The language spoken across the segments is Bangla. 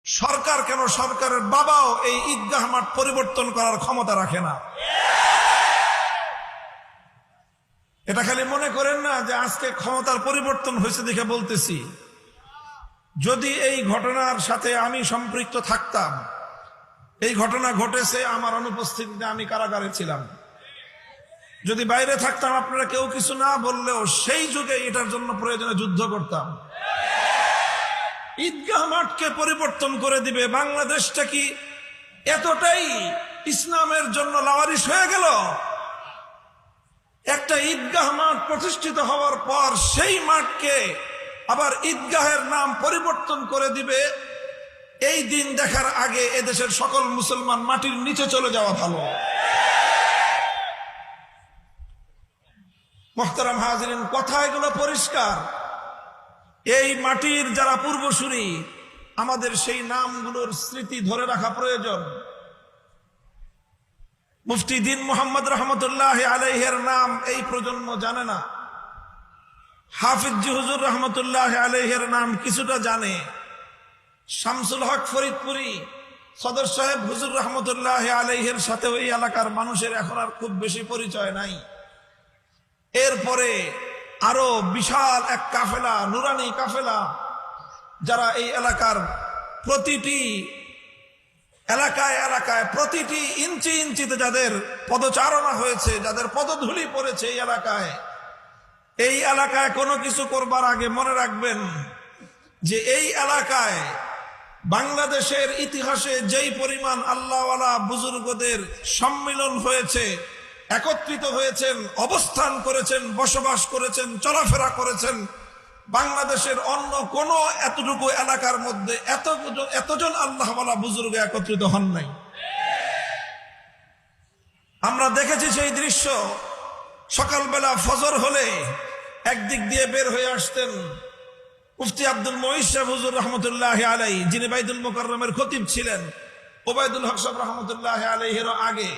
সরকার কেন, সরকারের বাবাও এই ঈদগাহ মাঠ পরিবর্তন করার ক্ষমতা রাখে না। এটা খালি মনে করেন না যে আজকে ক্ষমতার পরিবর্তন হয়েছে দেখে বলতেছি। যদি এই ঘটনার সাথে আমি সম্পৃক্ত থাকতাম, এই ঘটনা ঘটেছে আমার অনুপস্থিতিতে, আমি কারাগারে ছিলাম, যদি বাইরে থাকতাম আপনারা কেউ কিছু না বললেও সেই যুগে এটার জন্য প্রয়োজনে যুদ্ধ করতাম। ঈদগাহ মাঠকে পরিবর্তন করে দিবে, বাংলাদেশটা কি এতটাই ইসলামের জন্য লাওয়ারিশ হয়ে গেল? একটা ঈদগাহ মাঠ প্রতিষ্ঠিত হওয়ার পর সেই মাঠকে আবার ঈদগাহের নাম পরিবর্তন করে দিবে। এই দিন দেখার আগে এদেশের সকল মুসলমান মাটির নিচে চলে যাওয়া ভালো। মুহতারাম হাজিরিন, কথা এগুলো পরিষ্কার। এই মাটির যারা পূর্বসূরি, আমাদের সেই নামগুলোর স্মৃতি ধরে রাখা প্রয়োজন। মুফতি দ্বীন মুহাম্মদ রহমতুল্লাহ আলাইহির নাম এই প্রজন্ম জানে না। হাফিজ হুজুর রহমতুল্লাহ আলাইহির নাম কিছুটা জানে। শামসুল হক ফরিদপুরি সদর সাহেব হুজুর রহমতুল্লাহ আলাইহির সাথে ওই এলাকার মানুষের এখন আর খুব বেশি পরিচয় নাই। এরপরে আরো বিশাল এক কাফেলা, নুরানি কাফেলা, যারা এই এলাকার প্রতিটি এলাকায় এলাকায় প্রতিটি ইঞ্চি ইঞ্চিতে যাদের পদচারণা হয়েছে, যাদের পদধূলি পড়েছে এই এলাকায় কোনো কিছু করবার আগে মনে রাখবেন যে এই এলাকায় বাংলাদেশের ইতিহাসে যেই পরিমাণ আল্লাহওয়ালা বুজুর্গদের সম্মিলন হয়েছে, একত্রিত হয়েছেন, অবস্থান করেছেন, বসবাস করেছেন, চলাফেরা করেছেন, বাংলাদেশের অন্য কোন এতটুকু এলাকার মধ্যে এতজন আল্লাহওয়ালা বুজুর্গ একত্রিত হন নাই। আমরা দেখেছি সেই দৃশ্য। সকালবেলা ফজর হলে একদিক দিয়ে বের হয়ে আসতেন মুফতি আব্দুল মুঈজ সাহেব হুজুর রহমতুল্লাহ আলাইহি, যিনি বাইতুল মুকাররমের খতিব ছিলেন। ওবায়দুল হক সাহেব রহমতুল্লাহ আলাইহির আগে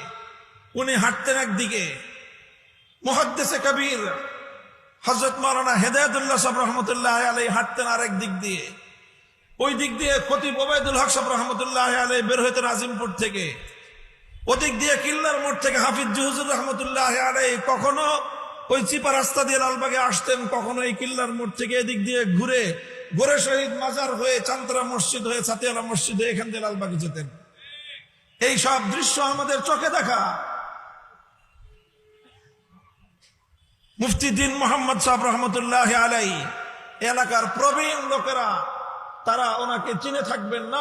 উনি হাঁটতেন একদিকে, মুহাদ্দিসে কবির হযরত মাওলানা হেদায়েতুল্লাহ সাহেব রহমতুল্লাহ আলাইহি হাঁটতেন আরেক দিক দিয়ে। ওই দিক দিয়ে খতিব ওবায়দুল হক সাহেব রহমতুল্লাহ আলাইহি বের হইতেন আজিমপুর থেকে। ওদিক দিয়ে কিল্লার মোড় থেকে হাফিজ হুজুর রহমতুল্লাহ আলাইহি কখনো ওই চিপা রাস্তা দিয়ে লালবাগে আসতেন, কখনো এই কিল্লার মোড় থেকে এদিক দিয়ে ঘুরে গোরে শহীদ মাজার হয়ে, চান্তরা মসজিদ হয়ে, ছাতিয়ালা মসজিদ হয়ে এখান দিয়ে লালবাগে যেতেন। এই সব দৃশ্য আমাদের চোখে দেখা। মুফতি দ্বীন মুহাম্মদ সাহেব রহমতুল্লাহ আলাইহি এলাকার প্রবীণ লোকেরা তারা ওনাকে চিনে থাকবেন না।